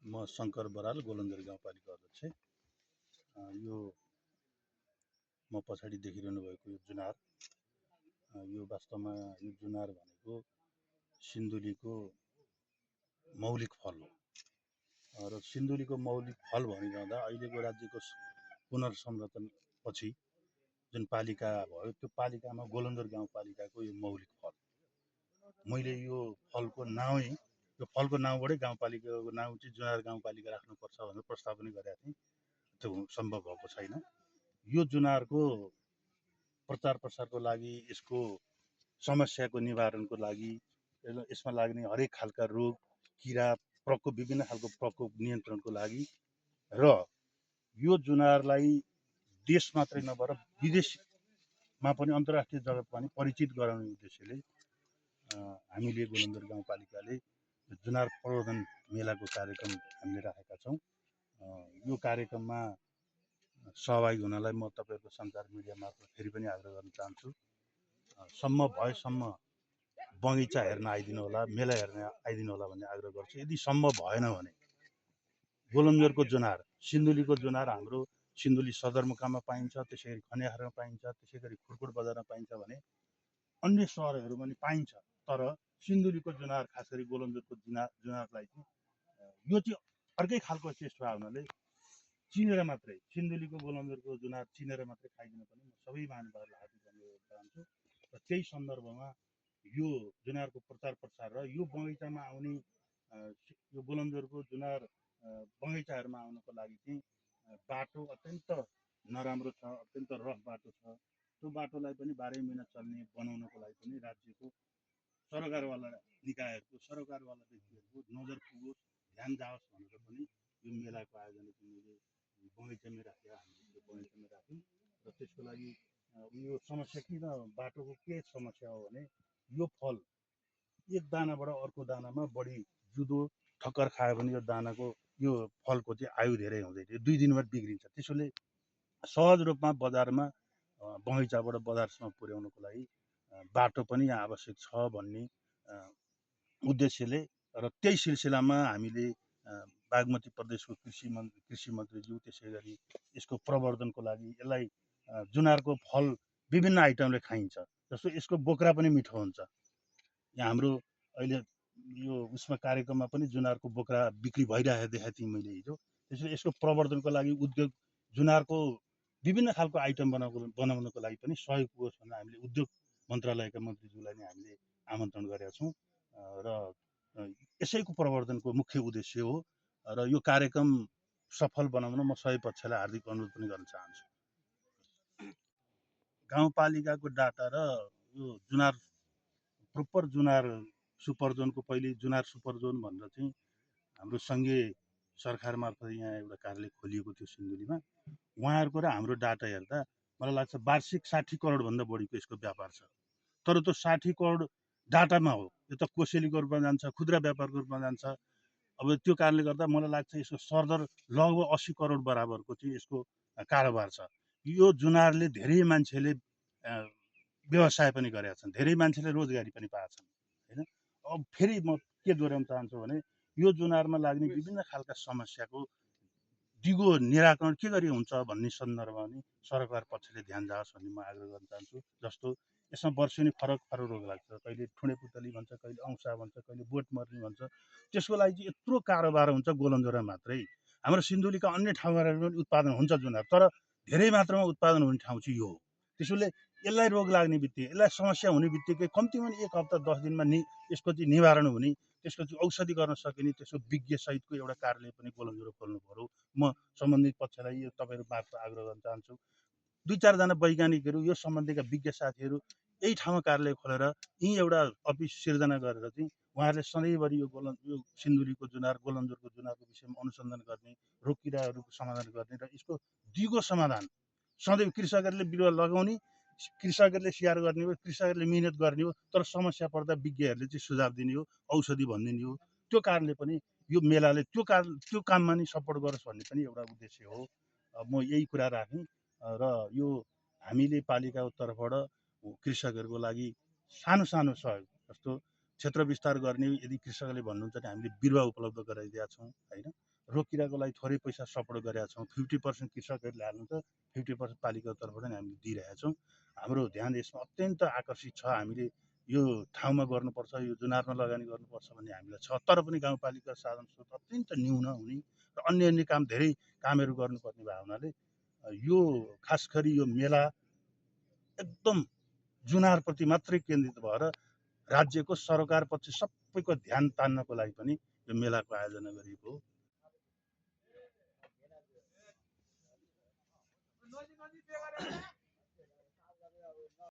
म शङ्कर बराल गोलन्जर गाउँपालिका अध्यक्ष। यो म पछाडि देखिरहनु भएको यो जुनार, यो वास्तवमा यो जुनार भनेको सिन्धुलीको मौलिक फल हो र सिन्धुलीको मौलिक फल भनिरहँदा अहिलेको राज्यको पुनर्संरचन पछि जुन पालिका भयो त्यो पालिकामा गोलन्जर गाउँपालिकाको यो मौलिक फल। मैले यो फलको नाउँबाटै गाउँपालिकाको नाउँ चाहिँ जुनार गाउँपालिका राख्नुपर्छ भनेर प्रस्ताव पनि गरेका थिएँ। त्यो सम्भव भएको छैन। यो जुनारको प्रचार प्रसारको लागि, यसको समस्याको निवारणको लागि, यसमा लाग्ने हरेक खालका रोग, किरा, प्रकोप, विभिन्न खालको प्रकोप नियन्त्रणको लागि र यो जुनारलाई देश मात्रै नभएर विदेशमा पनि, अन्तर्राष्ट्रिय जगतमा पनि परिचित गराउने उद्देश्यले हामीले गोलन्जर गाउँपालिकाले जुनार प्रवर्धन मेलाको कार्यक्रम हामीले राखेका छौँ। यो कार्यक्रममा सहभागी हुनलाई म तपाईँहरूको सञ्चार मिडिया मार्फत फेरि पनि आग्रह गर्न चाहन्छु। भएसम्म बगैँचा हेर्न आइदिनु होला, मेला हेर्न आइदिनु होला भन्ने आग्रह गर्छु। यदि सम्भव भएन भने गोलन्जरको जुनार, सिन्धुलीको जुनार हाम्रो सिन्धुली सदरमुकाममा पाइन्छ, त्यसै गरी खनियाहारमा पाइन्छ, त्यसै गरी खुर्कुट बजारमा पाइन्छ भने अन्य सहरहरूमा पनि पाइन्छ। तर सिन्धुलीको जुनार, खास गरी गोलन्जरको जुनारलाई चाहिँ यो चाहिँ अर्कै खालको टेस्ट भए हुनाले चिनेर मात्रै, सिन्धुलीको गोलन्जरको जुनार चिनेर मात्रै खाइदिन पनि म सबै महानुभावहरूलाई हार्दिक अनुरोध चाहन्छु। र त्यही सन्दर्भमा यो जुनारको प्रचार प्रसार र यो बगैँचामा आउने यो गोलन्जरको जुनार बगैँचाहरूमा आउनको लागि चाहिँ बाटो अत्यन्त नराम्रो छ, अत्यन्त रफ बाटो छ। त्यो बाटोलाई पनि 12 महिना चल्ने बनाउनको लागि पनि राज्यको सरकारवाला निकायहरूको, सरकारवाला व्यक्तिहरूको नजर पुगोस्, ध्यान जाओस् भनेर पनि यो मेलाको आयोजना चाहिँ मैले बगैँचामै राखेर हामीले बगैँचामै राख्यौँ। र त्यसको लागि यो समस्या किन, बाटोको के समस्या हो भने यो फल एक दानाबाट अर्को दानामा बढी जुदो ठक्कर खायो भने यो फलको चाहिँ आयु धेरै हुँदैन, 2 दिनमा बिग्रिन्छ। त्यसैले सहज रूपमा बजारमा बगैँचाबाट बजारसम्म पुर्याउनको लागि बाटो पनि यहाँ आवश्यक छ भन्ने उद्देश्यले र त्यही सिलसिलामा हामीले बागमती प्रदेशको कृषि मन्त्रीज्यू, त्यसै गरी यसको प्रवर्धनको लागि यसलाई जुनारको फल विभिन्न आइटमले खाइन्छ, जस्तो यसको बोक्रा पनि मिठो हुन्छ। यहाँ हाम्रो अहिले यो उसमा कार्यक्रममा पनि जुनारको बोक्रा बिक्री भइरहेको देखाएको थिएँ मैले हिजो। त्यसैले यसको प्रवर्धनको लागि उद्योग, जुनारको विभिन्न खालको आइटम बनाउनको लागि पनि सहयोग पुगोस् भनेर हामीले उद्योग मन्त्रालयका मन्त्रीज्यूलाई नै हामीले आमन्त्रण गरेका छौँ र यसैको प्रवर्धनको मुख्य उद्देश्य हो। र यो कार्यक्रम सफल बनाउन म सबै पक्षलाई हार्दिक अनुरोध पनि गर्न चाहन्छु। गाउँपालिकाको डाटा र यो जुनार प्रोपर जुनार सुपरजोनको पहिले जुनार सुपरजोन भनेर चाहिँ हाम्रो सङ्घीय सरकार मार्फत यहाँ एउटा कार्यालय खोलिएको थियो सिन्धुलीमा। उहाँहरूको र हाम्रो डाटा हेर्दा मलाई लाग्छ वार्षिक 60 करोडभन्दा बढीको यसको व्यापार छ। तर त्यो 60 करोड डाटामा हो, यो त कोसेलीको रूपमा जान्छ, खुद्रा व्यापारको रूपमा जान्छ। अब त्यो कारणले गर्दा मलाई लाग्छ यसको सरदर लगभग 80 करोड बराबरको चाहिँ यसको कारोबार छ। यो जुनारले धेरै मान्छेले व्यवसाय पनि गरेका छन्, धेरै मान्छेले रोजगारी पनि पाएका छन् हैन। अब फेरि म के दोहोऱ्याउन चाहन्छु भने यो जुनारमा लाग्ने विभिन्न खालका समस्याको दिगो निराकरण के गरी हुन्छ भन्ने सन्दर्भमा पनि सरकार पक्षले ध्यान जाओस् भन्ने म आग्रह गर्न चाहन्छु। जस्तो यसमा वर्षेनी फरक रोग लाग्छ, कहिले ठुँडे पुतली भन्छ, कहिले औँसा भन्छ, कहिले बोट मर्ने भन्छ। त्यसको लागि चाहिँ यत्रो कारोबार हुन्छ गोलन्जरमा मात्रै। हाम्रो सिन्धुलीका अन्य ठाउँहरूमा पनि उत्पादन हुन्छ जुनार, तर धेरै मात्रामा उत्पादन हुने ठाउँ चाहिँ यो हो। त्यसैले यसलाई रोग लाग्ने बित्तिकै, यसलाई समस्या हुने बित्तिकै कम्तीमा 1 हप्ता 10 दिनमा यसको चाहिँ निवारण हुने, त्यसको चाहिँ औषधि गर्न सकिने त्यसको विज्ञ सहितको एउटा कार्यालय पनि गोलन्जरमा खोल्नु पर्यो। म सम्बन्धित पक्षलाई यो तपाईँहरू मार्फत आग्रह गर्न चाहन्छु। 2-4 जना वैज्ञानिकहरू, यो सम्बन्धीका विज्ञ साथीहरू यही ठाउँमा कार्यालय खोलेर यहीँ एउटा अफिस सिर्जना गरेर चाहिँ उहाँहरूले सधैँभरि यो सिन्धुलीको जुनार, गोलन्जरको जुनारको विषयमा अनुसन्धान गर्ने, रोग किराहरूको समाधान गर्ने र यसको दिगो समाधान सधैँ कृषकहरूले बिरुवा लगाउने, कृषकहरूले स्याहार गर्ने हो, कृषकहरूले मिहिनेत गर्ने हो, तर समस्या पर्दा विज्ञहरूले चाहिँ सुझाव दिने हो, औषधि भनिदिने हो। त्यो कारणले पनि यो मेलाले त्यो काममा नि सपोर्ट गरोस् भन्ने पनि एउटा उद्देश्य हो। म यही कुरा राखेँ र यो हामीले पालिकाको तर्फबाट कृषकहरूको लागि सानो सानो सहयोग, जस्तो क्षेत्र विस्तार गर्ने यदि कृषकले भन्नुहुन्छ भने हामीले बिरुवा उपलब्ध गराइदिएका छौँ हैन। रोकिरहेको लागि थोरै पैसा सपोर्ट गरेका छौँ। 50% कृषकहरूले हाल्नुहुन्छ, 50% पालिकाको तर्फबाट नै हामीले दिइरहेका छौँ। हाम्रो ध्यान यसमा अत्यन्त आकर्षित छ। हामीले यो ठाउँमा गर्नुपर्छ, यो जुनारमा लगानी गर्नुपर्छ भन्ने हामीलाई छ। तर पनि गाउँपालिका साधन स्रोत अत्यन्त न्यून हुने र अन्य काम धेरै कामहरू गर्नुपर्ने भएको हुनाले यो खास गरी यो मेला एकदम जुनारप्रति मात्रै केन्द्रित भएर राज्यको सरकारपछि सबैको ध्यान तान्नको लागि पनि यो मेलाको आयोजना गरिएको हो।